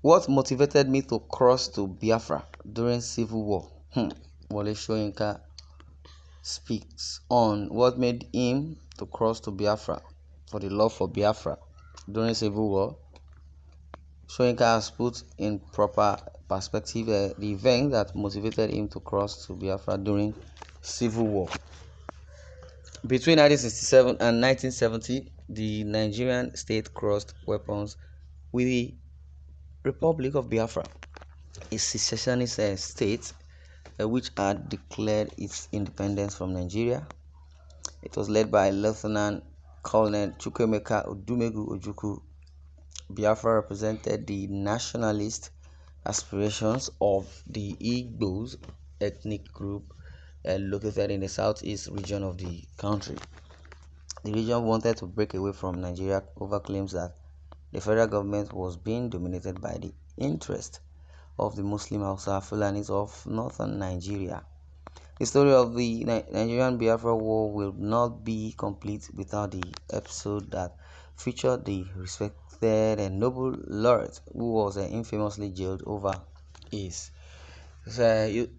What motivated me to cross to Biafra during civil war? Wole Soyinka speaks on what made him to cross to Biafra for the love for Biafra during civil war. Soyinka has put in proper perspective the event that motivated him to cross to Biafra during civil war. Between 1967 and 1970, the Nigerian state crossed weapons with the Republic of Biafra, a secessionist state which had declared its independence from Nigeria. It was led by Lieutenant Colonel Chukwuemeka Odumegu Ojukwu. Biafra represented the nationalist aspirations of the Igbos ethnic group located in the southeast region of the country. The region wanted to break away from Nigeria over claims that the federal government was being dominated by the interest of the Muslim Hausa Fulanis of northern Nigeria. The story of the Nigerian Biafra War will not be complete without the episode that featured the respected and noble laureate who was infamously jailed over his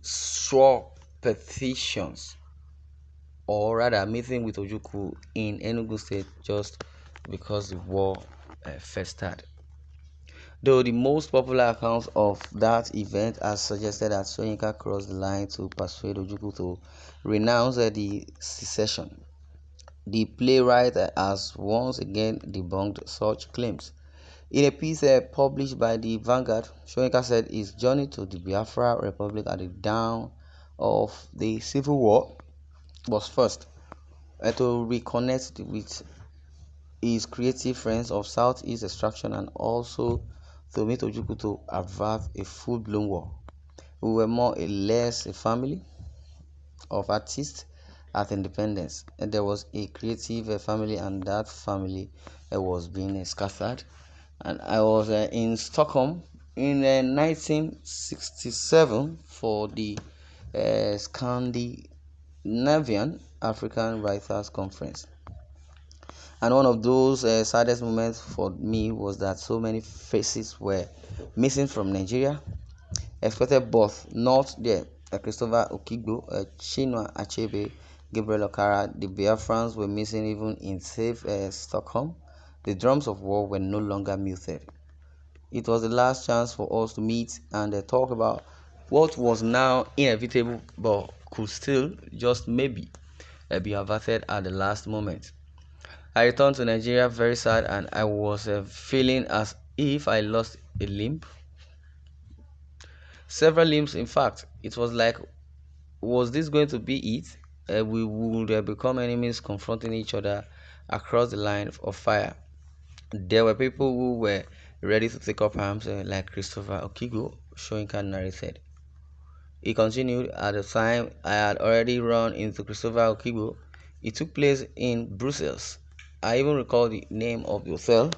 straw petitions, or rather meeting with Ojukwu in Enugu State just because the war festered. Though the most popular accounts of that event has suggested that Soyinka crossed the line to persuade Ojukwu to renounce the secession, the playwright has once again debunked such claims. In a piece published by the Vanguard, Soyinka said his journey to the Biafra Republic at the dawn of the Civil War was first to reconnect with his creative friends of Southeast extraction and also to meet Ojukwu to avert a full-blown war. We were more or less a family of artists at independence. And there was a creative family, and that family was being scattered. And I was in Stockholm in 1967 for the Scandinavian African Writers Conference. And one of those saddest moments for me was that so many faces were missing from Nigeria, expected both not there. Christopher Okigbo, Chinua Achebe, Gabriel Okara, the Biafrans were missing even in safe Stockholm. The drums of war were no longer muted. It was the last chance for us to meet and talk about what was now inevitable but could still, just maybe, be averted at the last moment. I returned to Nigeria very sad, and I was feeling as if I lost a limb. Several limbs, in fact. It was like, was this going to be it? We would become enemies confronting each other across the line of fire. There were people who were ready to take up arms, like Christopher Okigo, Soyinka narrated. He continued, at the time I had already run into Christopher Okigo. It took place in Brussels. I even recall the name of the hotel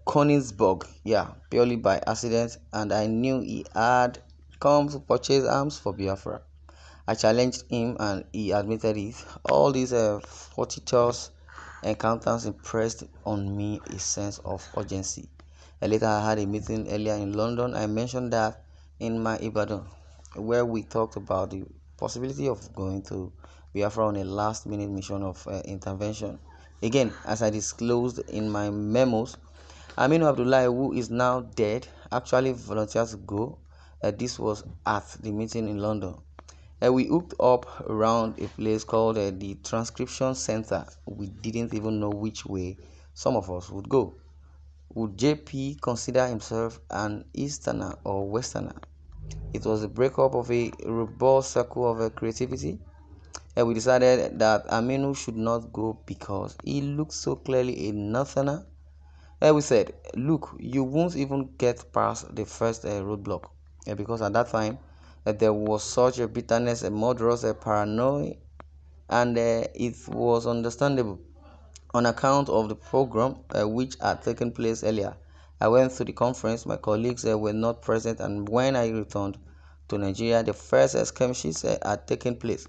Königsberg, purely by accident, and I knew he had come to purchase arms for Biafra. I challenged him and he admitted it. All these fortuitous encounters impressed on me a sense of urgency. Later, I had a meeting earlier in London. I mentioned that in my Ibadan, where we talked about the possibility of going to Biafra on a last-minute mission of intervention. Again, as I disclosed in my memos, Aminu Abdullahi, who is now dead, actually volunteered to go. This was at the meeting in London. We hooked up around a place called the Transcription Center. We didn't even know which way some of us would go. Would JP consider himself an Easterner or Westerner? It was the breakup of a robust circle of creativity. We decided that Aminu should not go because he looked so clearly a Northerner. We said, look, you won't even get past the first roadblock, because at that time there was such a bitterness, a murderous paranoia, and it was understandable on account of the program which had taken place earlier. I went to the conference. My colleagues were not present, and when I returned to Nigeria, the first skirmishes had taken place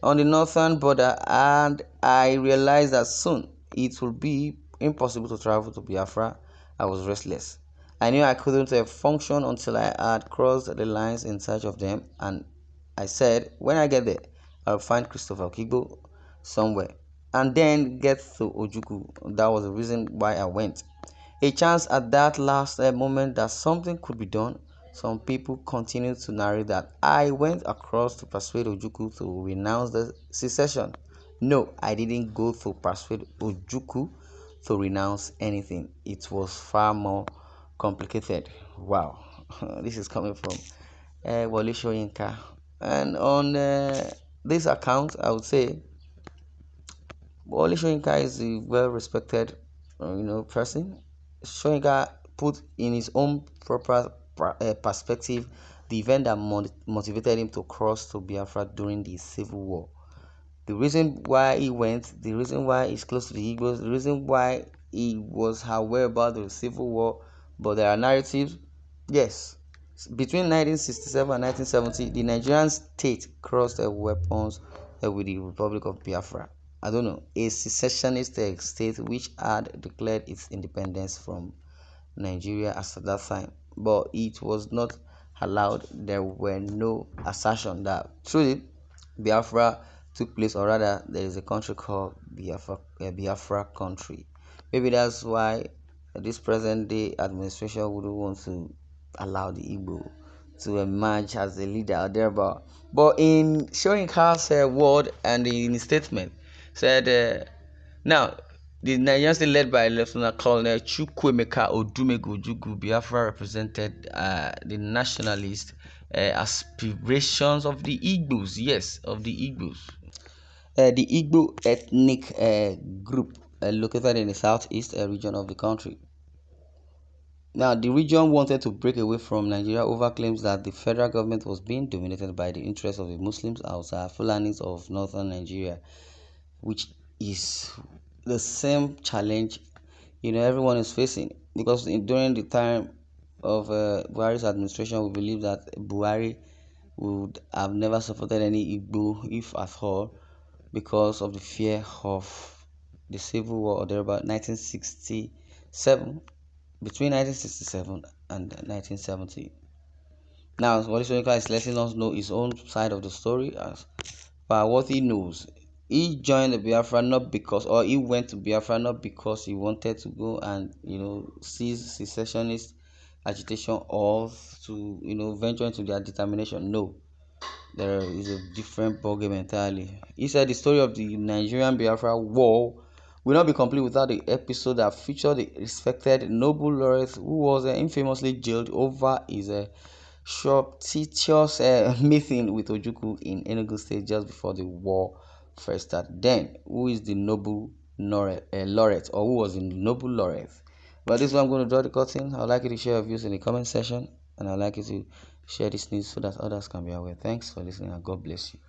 on the northern border, and I realized that soon it would be impossible to travel to Biafra I was restless. I knew I couldn't function until I had crossed the lines in search of them, and I said, when I get there, I'll find Christopher Kigbo somewhere, and then get to Ojuku. That was the reason why I went. A chance at that last moment that something could be done. Some people continue to narrate that I went across to persuade Ojuku to renounce the secession. No, I didn't go to persuade Ojuku to renounce anything. It was far more complicated. Wow, this is coming from Wole Soyinka. And on this account, I would say Wole Soyinka is a well-respected, person. Soyinka put in his own proper perspective the event that motivated him to cross to Biafra during the Civil War. The reason why he went, the reason why he's close to the Igbos, the reason why he was aware about the Civil War, but there are narratives. Yes, between 1967 and 1970, the Nigerian state crossed their weapons with the Republic of Biafra. I don't know, a secessionist state which had declared its independence from Nigeria as at that time, but it was not allowed. There were no assertion that truly Biafra took place, or rather, there is a country called Biafra, a Biafra country. Maybe that's why this present day administration wouldn't want to allow the Igbo to emerge as a leader or thereabout. But in showing Carl's word and in his statement, said, now, the Nigerian state led by Lieutenant Colonel Chukwuemeka Odumegojugu Biafra represented the nationalist aspirations of the Igbos. Yes, of the Igbos. The Igbo ethnic group located in the southeast region of the country. Now, the region wanted to break away from Nigeria over claims that the federal government was being dominated by the interests of the Muslims outside Fulanis of northern Nigeria, which is the same challenge everyone is facing, because during the time of Buhari's administration, we believe that Buhari would have never supported any Igbo, if at all, because of the fear of the civil war or thereabout 1967, between 1967 and 1970. Now, Wole Soyinka is letting us know his own side of the story as by what he knows. He joined the Biafra not because, or he went to Biafra not because he wanted to go and seize secessionist agitation, or to venture into their determination. No, there is a different ballgame entirely. He said the story of the Nigerian Biafra war will not be complete without the episode that featured the respected Nobel laureate who was infamously jailed over his surreptitious meeting with Ojukwu in Enugu State just before the war first started. Then, who is the Nobel laureate, or who was the Nobel laureate? But this is where I'm going to draw the curtain. I'd like you to share your views in the comment section, and I'd like you to share this news so that others can be aware. Thanks for listening, and God bless you.